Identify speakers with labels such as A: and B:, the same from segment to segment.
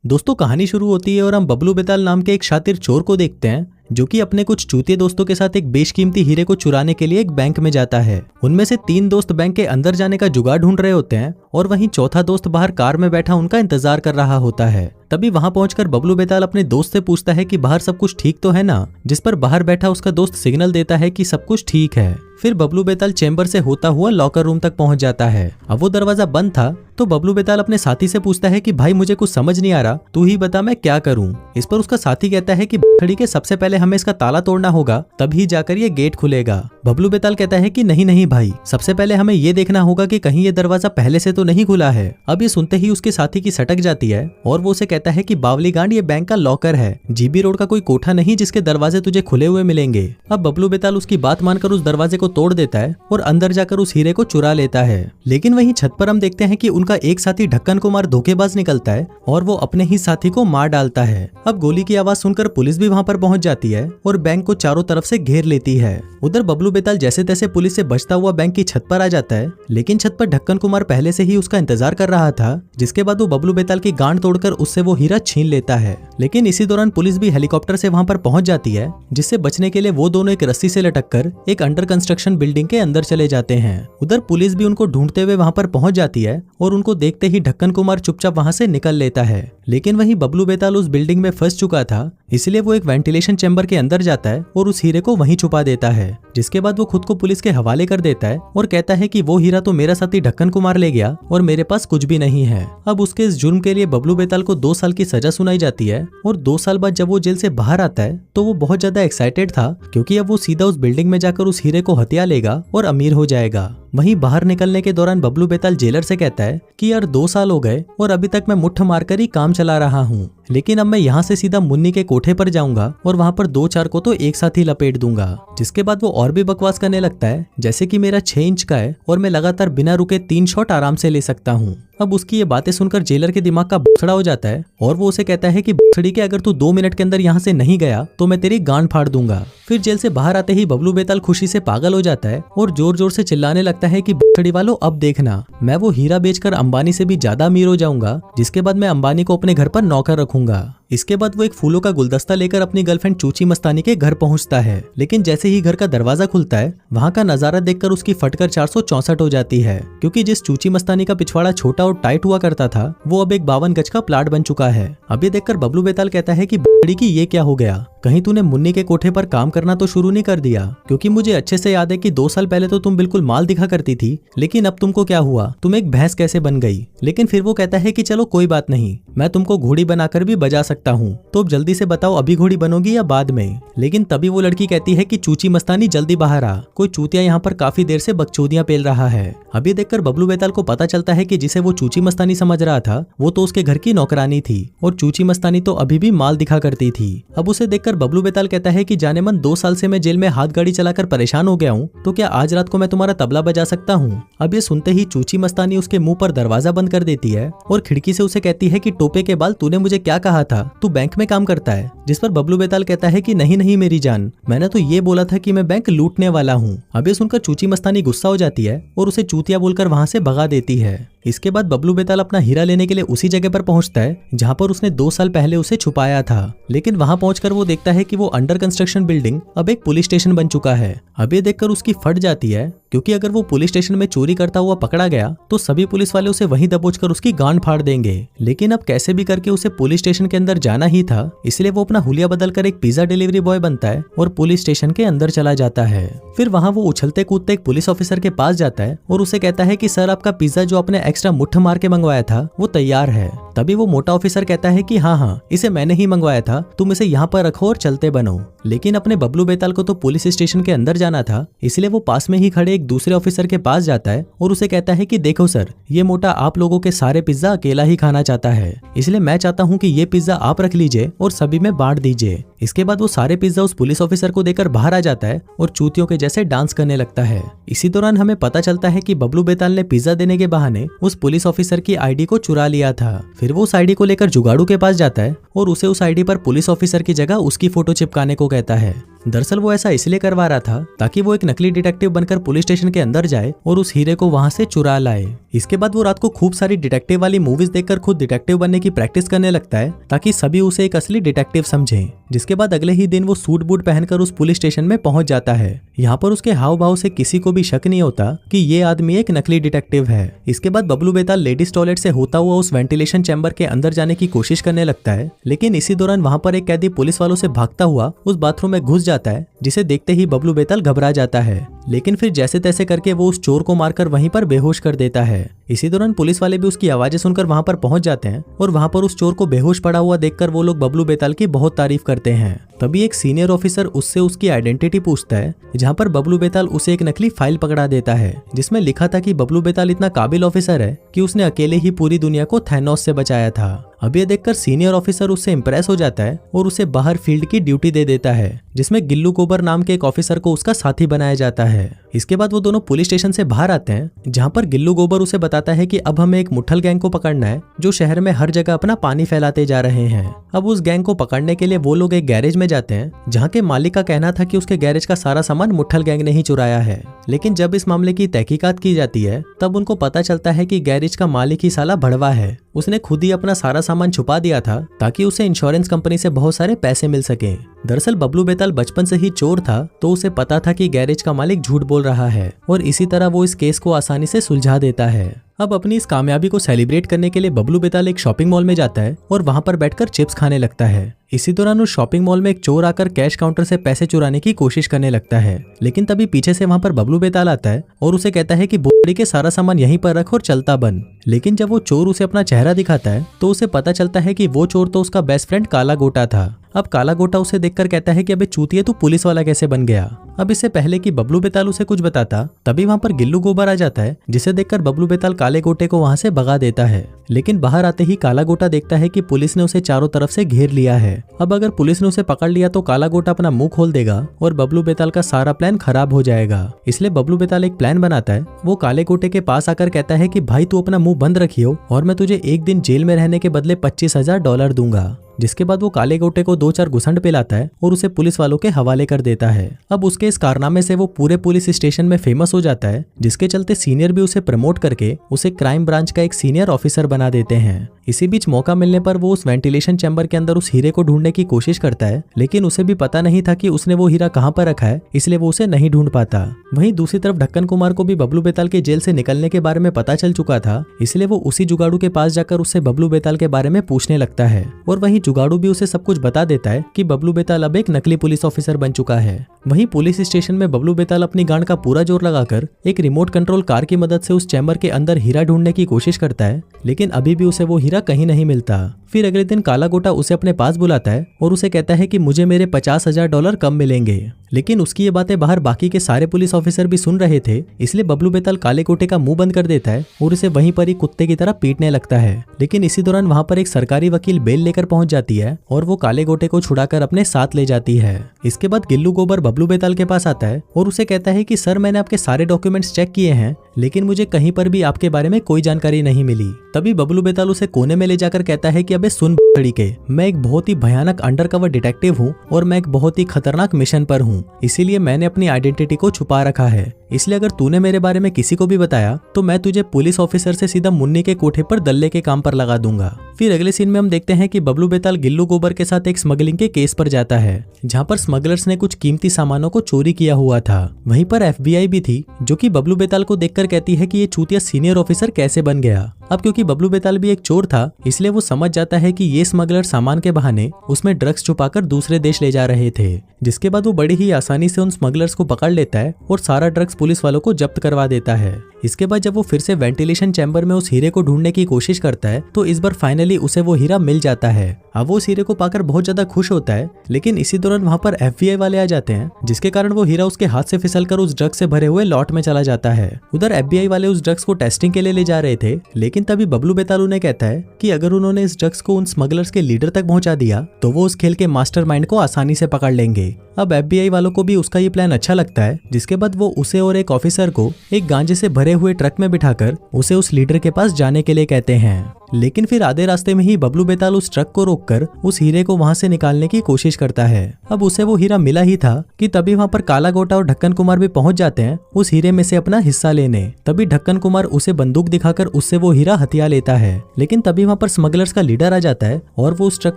A: दोस्तों कहानी शुरू होती है और हम बबलू बेताल नाम के एक शातिर चोर को देखते हैं जो कि अपने कुछ चूतिए दोस्तों के साथ एक बेशकीमती हीरे को चुराने के लिए एक बैंक में जाता है। उनमें से 3 दोस्त बैंक के अंदर जाने का जुगाड़ ढूंढ रहे होते हैं और वहीं चौथा दोस्त बाहर कार में बैठा उनका इंतजार कर रहा होता है। तभी वहां पहुंचकर बबलू बेताल अपने दोस्त से पूछता है कि बाहर सब कुछ ठीक तो है ना, जिस पर बाहर बैठा उसका दोस्त सिग्नल देता है कि सब कुछ ठीक है। फिर बबलू बेताल चेंबर से होता हुआ लॉकर रूम तक पहुंच जाता है। अब वो दरवाजा बंद था तो बबलू बेताल अपने साथी से पूछता है कि भाई मुझे कुछ समझ नहीं आ रहा, तू ही बता मैं क्या करूं। इस पर उसका साथी कहता है कि बछड़ी के सबसे पहले हमें इसका ताला तोड़ना होगा, तभी जाकर ये गेट खुलेगा। बबलू बेताल कहता है कि नहीं नहीं भाई, सबसे पहले हमें ये देखना होगा कि कहीं ये दरवाजा पहले से तो नहीं खुला है। अब ये सुनते ही उसके साथी की सटक जाती है और वो उसे कहता है कि बावली गांड, ये बैंक का लॉकर है, जीबी रोड का कोई कोठा नहीं जिसके दरवाजे तुझे खुले हुए मिलेंगे। अब बबलू बेताल उसकी बात मानकर उस दरवाजे को तोड़ देता है और अंदर जाकर उस हीरे को चुरा लेता है। लेकिन वहीं छत पर हम देखते हैं कि उनका एक साथी ढक्कन कुमार धोखेबाज निकलता है और वो अपने ही साथी को मार डालता है। अब गोली की आवाज सुनकर पुलिस भी वहां पर पहुंच जाती है और बैंक को चारों तरफ से घेर लेती है। उधर बबलू बेताल जैसे तैसे पुलिस से बचता हुआ बैंक की छत पर आ जाता है, लेकिन छत पर ढक्कन कुमार पहले से ही उसका इंतजार कर रहा था, जिसके बाद वो बबलू बेताल की गांड तोड़कर उससे वो हीरा छीन लेता है। लेकिन इसी दौरान पुलिस भी हेलीकॉप्टर से वहां पर पहुंच जाती है, जिससे बचने के लिए वो दोनों एक रस्सी से लटककर एक अंडर कंस्ट्रक्शन बिल्डिंग के अंदर चले जाते हैं। उधर पुलिस भी उनको ढूंढते हुए वहां पर पहुंच जाती है और उनको देखते ही ढक्कन कुमार चुपचाप वहां से निकल लेता है। लेकिन वहीं बबलू बेताल उस बिल्डिंग में फंस चुका था, इसलिए वो एक वेंटिलेशन चैम्बर के अंदर जाता है और उस हीरे को वहीं छुपा देता है, जिसके बाद वो खुद को पुलिस के हवाले कर देता है और कहता है कि वो हीरा तो मेरा साथी ढक्कन कुमार ले गया और मेरे पास कुछ भी नहीं है। अब उसके इस जुर्म के लिए बबलू बेताल को 2 साल की सजा सुनाई जाती है और 2 साल बाद जब वो जेल से बाहर आता है तो वो बहुत ज्यादा एक्साइटेड था, क्योंकि अब वो सीधा उस बिल्डिंग में जाकर उस हीरे को हथिया लेगा और अमीर हो जाएगा। वहीं बाहर निकलने के दौरान बबलू बेताल जेलर से कहता है कि यार 2 साल हो गए और अभी तक मैं मुट्ठ मारकर ही काम चला रहा हूँ, लेकिन अब मैं यहाँ से सीधा मुन्नी के कोठे पर जाऊंगा और वहाँ पर 2-4 को तो एक साथ ही लपेट दूंगा। जिसके बाद वो और भी बकवास करने लगता है, जैसे कि मेरा 6 इंच का है और मैं लगातार बिना रुके 3 शॉट आराम से ले सकता हूँ। अब उसकी ये बातें सुनकर जेलर के दिमाग का भुसड़ा हो जाता है और वो उसे कहता है कि भुसड़ी के अगर तू 2 मिनट के अंदर यहाँ से नहीं गया तो मैं तेरी गांड फाड़ दूंगा। फिर जेल से बाहर आते ही बबलू बेताल खुशी से पागल हो जाता है और जोर जोर से चिल्लाने लगता है कि भुसड़ी वालों अब देखना, मैं वो हीरा बेचकर अंबानी से भी ज्यादा अमीर हो जाऊंगा, जिसके बाद मैं अंबानी को अपने घर पर नौकर रखूंगा। इसके बाद वो एक फूलों का गुलदस्ता लेकर अपनी गर्लफ्रेंड चूची मस्तानी के घर पहुंचता है, लेकिन जैसे ही घर का दरवाजा खुलता है वहां का नजारा देखकर उसकी फटकर 464 हो जाती है, क्योंकि जिस चूची मस्तानी का पिछवाड़ा छोटा और टाइट हुआ करता था वो अब एक 52 गज का प्लाट बन चुका है। अब ये देखकर बबलू बेताल कहता है कि बड़ी की ये क्या हो गया, कहीं तूने मुन्नी के कोठे पर काम करना तो शुरू नहीं कर दिया, क्योंकि मुझे अच्छे से याद है कि 2 साल पहले तो तुम बिल्कुल माल दिखा करती थी, लेकिन अब तुमको क्या हुआ, तुम एक भैंस कैसे बन गई। लेकिन फिर वो कहता है कि चलो कोई बात नहीं, मैं तुमको घोड़ी बनाकर भी बजा सकता हूँ, तो अब जल्दी से बताओ अभी घोड़ी बनोगी या बाद में। लेकिन तभी वो लड़की कहती है कि चूची मस्तानी जल्दी बाहर आ, कोई चूतिया यहाँ पर काफी देर से बकचोदियां पेल रहा है। अब ये देखकर बबलू बेताल को पता चलता है कि जिसे वो चूची मस्तानी समझ रहा था वो तो उसके घर की नौकरानी थी और चूची मस्तानी तो अभी भी माल दिखा करती थी। अब उसे देखकर बबलू बेताल कहता है कि जाने मन 2 साल से मैं जेल में हाथ गाड़ी चलाकर परेशान हो गया हूँ, तो क्या आज रात को मैं तुम्हारा तबला बजा सकता हूँ। अब ये सुनते ही चूची मस्तानी उसके मुंह पर दरवाजा बंद कर देती है और खिड़की से उसे कहती है कि टोपे के बाल, तूने मुझे क्या कहा था, तू बैंक में काम करता है। जिस पर बबलू बेताल कहता है कि नहीं नहीं मेरी जान, मैंने तो ये बोला था कि मैं बैंक लूटने वाला हूँ। अब ये सुनकर चूची मस्तानी गुस्सा हो जाती है और उसे चूतिया बोलकर वहां से भगा देती है। इसके बाद बबलू बेताल अपना हीरा लेने के लिए उसी जगह पर पहुंचता है जहां पर उसने 2 साल पहले उसे छुपाया था, लेकिन वहां पहुंचकर वो देखता है कि वो अंडर कंस्ट्रक्शन बिल्डिंग अब एक पुलिस स्टेशन बन चुका है। अब ये देखकर उसकी फट जाती है, क्योंकि अगर वो पुलिस स्टेशन में चोरी करता हुआ पकड़ा गया तो सभी पुलिस वाले उसे वहीं दबोचकर उसकी गांड फाड़ देंगे। लेकिन अब कैसे भी करके उसे पुलिस स्टेशन के अंदर जाना ही था, इसलिए वो अपना हुलिया बदलकर एक पिज्जा डिलीवरी बॉय बनता है और पुलिस स्टेशन के अंदर चला जाता है। फिर वहां वो उछलते कूदते एक पुलिस ऑफिसर के पास जाता है और उसे कहता है कि सर आपका पिज्जा जो आपने एक्स्ट्रा मुट्ठ मार के मंगवाया था वो तैयार है। तभी वो मोटा ऑफिसर कहता है कि हाँ इसे मैंने ही मंगवाया था, तुम इसे यहाँ पर रखो और चलते बनो। लेकिन अपने बबलू बेताल को तो पुलिस स्टेशन के अंदर जाना था, इसलिए वो पास में ही खड़े एक दूसरे ऑफिसर के पास जाता है और उसे कहता है कि देखो सर, ये मोटा आप लोगों के सारे पिज्जा अकेला ही खाना चाहता है, इसलिए मैं चाहता हूँ कि ये पिज्जा आप रख लीजिए और सभी में बांट दीजिए। इसके बाद वो सारे पिज्जा उस पुलिस ऑफिसर को देकर बाहर आ जाता है और चूतियों के जैसे डांस करने लगता है। इसी दौरान हमें पता चलता है कि बबलू बेताल ने पिज्जा देने के बहाने उस पुलिस ऑफिसर की आईडी को चुरा लिया था। फिर वो उस आईडी को लेकर जुगाड़ू के पास जाता है और उसे उस आईडी पर पुलिस ऑफिसर की जगह उसकी फोटो चिपकाने को कहता है। दरअसल वो ऐसा इसलिए करवा रहा था ताकि वो एक नकली डिटेक्टिव बनकर पुलिस स्टेशन के अंदर जाए और उस हीरे को वहां से चुरा लाए। इसके बाद वो रात को खूब सारी डिटेक्टिव वाली मूवीज देखकर खुद डिटेक्टिव बनने की प्रैक्टिस करने लगता है ताकि सभी उसे एक असली डिटेक्टिव समझें। जिसके बाद अगले ही दिन वो सूट बूट पहनकर उस पुलिस स्टेशन में पहुंच जाता है। यहाँ पर उसके हाव भाव से किसी को भी शक नहीं होता कि ये आदमी एक नकली डिटेक्टिव है। इसके बाद बबलू बेताल लेडीज टॉयलेट से होता हुआ उस वेंटिलेशन चैम्बर के अंदर जाने की कोशिश करने लगता है, लेकिन इसी दौरान वहां पर एक कैदी पुलिस वालों से भागता हुआ उस बाथरूम में घुस जाता है, जिसे देखते ही बबलू बेताल घबरा जाता है। लेकिन फिर जैसे तैसे करके वो उस चोर को मारकर वहीं पर बेहोश कर देता है। इसी दौरान पुलिस वाले भी उसकी आवाजें सुनकर वहां पर पहुंच जाते हैं और वहां पर उस चोर को बेहोश पड़ा हुआ देखकर वो लोग बबलू बेताल की बहुत तारीफ करते हैं। तभी एक सीनियर ऑफिसर उससे उसकी आइडेंटिटी पूछता है, जहां पर बबलू बेताल उसे एक नकली फाइल पकड़ा देता है जिसमें लिखा था कि बबलू बेताल इतना काबिल ऑफिसर है कि उसने अकेले ही पूरी दुनिया को थैनोस से बचाया था। अब ये देखकर सीनियर ऑफिसर उससे इंप्रेस हो जाता है और उसे बाहर फील्ड की ड्यूटी दे देता है, जिसमें गिल्लू गोबर नाम के एक ऑफिसर को उसका साथी बनाया जाता है। इसके बाद वो दोनों पुलिस स्टेशन से बाहर आते हैं, जहां पर गिल्लू गोबर उसे बताता है कि अब हमें एक मुठल गैंग को पकड़ना है जो शहर में हर जगह अपना पानी फैलाते जा रहे हैं। अब उस गैंग को पकड़ने के लिए वो लोग एक गैरेज में जाते हैं, जहां के मालिक का कहना था कि उसके गैरेज का सारा सामान मुठल गैंग ने ही चुराया है। लेकिन जब इस मामले की तहकीकात की जाती है तब उनको पता चलता है कि गैरेज का मालिक ही साला भड़वा है। उसने खुद ही अपना सारा सामान छुपा दिया था ताकि उसे इंश्योरेंस कंपनी से बहुत सारे पैसे मिल सके। दरअसल बबलू बेताल बचपन से ही चोर था, तो उसे पता था कि गैरेज का मालिक झूठ बोल रहा है और इसी तरह वो इस केस को आसानी से सुलझा देता है। अब अपनी इस कामयाबी को सेलिब्रेट करने के लिए बबलू बेताल एक शॉपिंग मॉल में जाता है और वहां पर बैठकर चिप्स खाने लगता है। इसी दौरान उस शॉपिंग मॉल में एक चोर आकर कैश काउंटर से पैसे चुराने की कोशिश करने लगता है, लेकिन तभी पीछे से वहां पर बबलू बेताल आता है और उसे कहता है कि बोरी के सारा सामान यहीं पर रख और चलता बन। लेकिन जब वो चोर उसे अपना चेहरा दिखाता है तो उसे पता चलता है कि वो चोर तो उसका बेस्ट फ्रेंड काला गोटा था। अब काला गोटा उसे देखकर कहता है कि अबे चूतिए तू पुलिस वाला कैसे बन गया। अब इससे पहले कि बबलू बेताल उसे कुछ बताता तभी वहां पर गिल्लू गोबर आ जाता है, जिसे देखकर बबलू बेताल काले गोटे को वहां से भगा देता है। लेकिन बाहर आते ही काला गोटा देखता है कि पुलिस ने उसे चारों तरफ से घेर लिया है। अब अगर पुलिस ने उसे पकड़ लिया तो काला गोटा अपना मुंह खोल देगा और बबलू बेताल का सारा प्लान खराब हो जाएगा। इसलिए बबलू बेताल एक प्लान बनाता है। वो काले गोटे के पास आकर कहता है कि भाई तू अपना मुंह बंद रखियो और मैं तुझे एक दिन जेल में रहने के बदले $25,000 दूंगा। जिसके बाद वो काले गोटे को 2-4 घुसंड पिलाता है और उसे पुलिस वालों के हवाले कर देता है। अब उसके इस कारनामे से वो पूरे पुलिस स्टेशन में फेमस हो जाता है, जिसके चलते सीनियर भी उसे प्रमोट करके उसे क्राइम ब्रांच का एक सीनियर ऑफिसर बना देते हैं। इसी बीच मौका मिलने पर वो उस वेंटिलेशन चैम्बर के अंदर उस हीरे को ढूंढने की कोशिश करता है, लेकिन उसे भी पता नहीं था कि उसने वो हीरा कहाँ पर रखा है, इसलिए वो उसे नहीं ढूंढ पाता। वहीं दूसरी तरफ ढक्कन कुमार को भी बबलू बेताल के जेल से निकलने के बारे में पता चल चुका था, इसलिए वो उसी जुगाड़ू के पास जाकर उससे बबलू बेताल के बारे में पूछने लगता है और वहीं जुगाड़ू भी उसे सब कुछ बता देता है कि बबलू बेताल अब एक नकली पुलिस ऑफिसर बन चुका है। वहीं पुलिस स्टेशन में बबलू बेताल अपनी गांड का पूरा जोर लगाकर एक रिमोट कंट्रोल कार की मदद से उस चैम्बर के अंदर हीरा ढूंढने की कोशिश करता है, लेकिन अभी भी उसे वो हीरा कहीं नहीं मिलता। फिर अगले दिन काला गोटा उसे अपने पास बुलाता है और उसे कहता है कि मुझे मेरे $50,000 कम मिलेंगे। लेकिन उसकी ये बातें बाहर बाकी के सारे पुलिस ऑफिसर भी सुन रहे थे, इसलिए बबलू बेताल काले गोटे का मुंह बंद कर देता है और उसे वहीं पर ही कुत्ते की तरह पीटने लगता है। लेकिन इसी दौरान वहां पर एक सरकारी वकील बेल लेकर पहुंच जाती है और वो काले गोटे को छुड़ाकर अपने साथ ले जाती है। इसके बाद गिल्लू गोबर बबलू बेताल के पास आता है और उसे कहता है कि सर मैंने आपके सारे डॉक्यूमेंट्स चेक किए हैं, लेकिन मुझे कहीं पर भी आपके बारे में कोई जानकारी नहीं मिली। तभी बबलू बेताल उसे कोने में ले जाकर कहता है कि अबे सुन के मैं एक बहुत ही भयानक अंडरकवर डिटेक्टिव हूँ और मैं एक बहुत ही खतरनाक मिशन पर हूँ, इसीलिए मैंने अपनी आइडेंटिटी को छुपा रखा है। इसलिए अगर तूने मेरे बारे में किसी को भी बताया तो मैं तुझे पुलिस ऑफिसर से सीधा मुन्नी के कोठे पर दल्ले के काम पर लगा दूंगा। फिर अगले सीन में हम देखते हैं कि बबलू बेताल गिल्लू गोबर के साथ एक स्मगलिंग के केस पर जाता है, जहां पर स्मगलर्स ने कुछ कीमती सामानों को चोरी किया हुआ था। वहीं पर FBI भी थी, जो कि बबलू बेताल को देखकर कहती है कि ये चूतिया सीनियर ऑफिसर कैसे बन गया। अब क्योंकि बबलू बेताल भी एक चोर था, इसलिए वो समझ जाता है कि ये स्मगलर सामान के बहाने उसमें ड्रग्स छुपाकर दूसरे देश ले जा रहे थे। जिसके बाद वो बड़ी ही आसानी से उन स्मगलर्स को पकड़ लेता है और सारा ड्रग्स पुलिस वालों को जब्त करवा देता है। इसके बाद जब वो फिर से वेंटिलेशन चैम्बर में उस हीरे को ढूंढने की कोशिश करता है तो इस बार फाइनली उसे वो हीरा मिल जाता है। अब वो उस हीरे को पाकर बहुत ज्यादा खुश होता है, लेकिन इसी दौरान वहां पर FBI वाले आ जाते हैं, जिसके कारण वो हीरा उसके हाथ से फिसलकर उस ड्रग्स से भरे हुए लॉट में चला जाता है। उधर FBI वाले उस ड्रग्स को टेस्टिंग के लिए ले जा रहे थे, लेकिन तभी बबलू बेताल उन्हें कहता है कि अगर उन्होंने इस ड्रग्स को उन स्मगलर्स के लीडर तक पहुंचा दिया तो वो उस खेल के मास्टरमाइंड को आसानी से पकड़ लेंगे। अब FBI वालों को भी उसका ये प्लान अच्छा लगता है, जिसके बाद वो उसे और एक ऑफिसर को एक गांजे से भरे भरे हुए ट्रक में बिठाकर उसे उस लीडर के पास जाने के लिए कहते हैं। लेकिन फिर आधे रास्ते में ही बबलू बेताल उस ट्रक को रोककर उस हीरे को वहां से निकालने की कोशिश करता है। अब उसे वो हीरा मिला ही था कि तभी वहां पर काला गोटा और ढक्कन कुमार भी पहुंच जाते हैं उस हीरे में से अपना हिस्सा लेने। तभी ढक्कन कुमार उसे बंदूक दिखाकर उससे वो हीरा हथिया लेता है। लेकिन तभी वहां पर स्मगलर्स का लीडर आ जाता है और वो उस ट्रक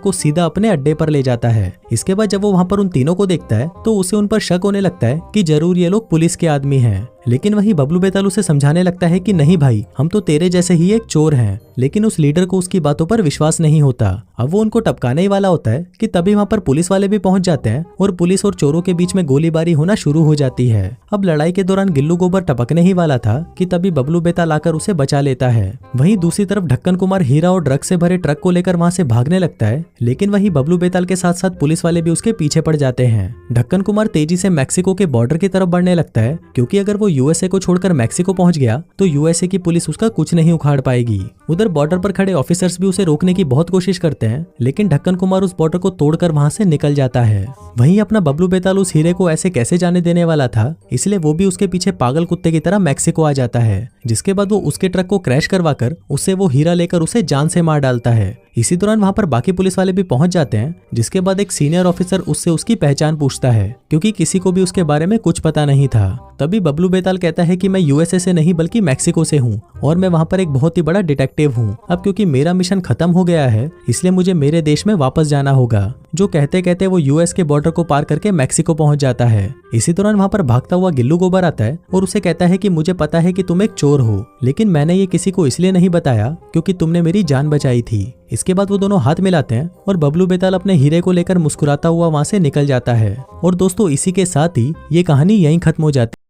A: को सीधा अपने अड्डे पर ले जाता है। इसके बाद जब वो वहां पर उन तीनों को देखता है तो उसे उन पर शक होने लगता है कि जरूर ये लोग पुलिस के आदमी हैं। लेकिन वही बबलू बेताल उसे समझाने लगता है कि नहीं भाई, हम तो तेरे जैसे ही एक चोर हैं। लेकिन उस लीडर को उसकी बातों पर विश्वास नहीं होता। अब वो उनको टपकाने ही वाला होता है कि तभी वहां पर पुलिस वाले भी पहुंच जाते हैं और पुलिस और चोरों के बीच में गोलीबारी होना शुरू हो जाती है। अब लड़ाई के दौरान गिल्लू गोबर टपकने ही वाला था कि तभी बबलू बेताल आकर उसे बचा लेता है। वहीं दूसरी तरफ ढक्कन कुमार हीरा और ड्रग्स से भरे ट्रक को लेकर वहां से भागने लगता है। लेकिन वही बबलू बेताल के साथ साथ पुलिस वाले भी उसके पीछे पड़ जाते हैं। ढक्कन कुमार तेजी से मैक्सिको के बॉर्डर की तरफ बढ़ने लगता है, क्योंकि अगर वो यूएसए को छोड़कर मैक्सिको पहुंच गया तो यूएसए की पुलिस उसका कुछ नहीं उखाड़ पाएगी। उधर बॉर्डर पर खड़े ऑफिसर्स भी उसे रोकने की बहुत कोशिश करते हैं, लेकिन ढक्कन कुमार उस बॉर्डर को तोड़कर वहां से निकल जाता है। वहीं अपना बबलू बेताल उस हीरे को ऐसे कैसे जाने देने वाला था, इसलिए वो भी उसके पीछे पागल कुत्ते की तरह मैक्सिको आ जाता है। जिसके बाद वो उसके ट्रक को क्रैश करवाकर उससे वो हीरा लेकर उसे जान से मार डालता है। इसी दौरान वहां पर बाकी पुलिस वाले भी पहुंच जाते हैं, जिसके बाद एक सीनियर ऑफिसर उससे उसकी पहचान पूछता है, क्योंकि किसी को भी उसके बारे में कुछ पता नहीं था। तभी बबलू बेताल कहता है कि मैं यूएसए से नहीं बल्कि मैक्सिको से हूँ और मैं वहां पर एक बहुत ही बड़ा डिटेक्टिव हूँ। अब क्योंकि मेरा मिशन खत्म हो गया है, इसलिए मुझे मेरे देश में वापस जाना होगा। जो कहते कहते वो यूएस के बॉर्डर को पार करके मैक्सिको पहुंच जाता है। इसी दौरान वहां पर भागता हुआ गिल्लू गोबर आता है और उसे कहता है कि मुझे पता है कि तुम एक चोर हो, लेकिन मैंने ये किसी को इसलिए नहीं बताया क्योंकि तुमने मेरी जान बचाई थी। इसके बाद वो दोनों हाथ मिलाते हैं और बबलू बेताल अपने हीरे को लेकर मुस्कुराता हुआ वहां से निकल जाता है। और दोस्तों, इसी के साथ ही ये कहानी यहीं खत्म हो जाती है।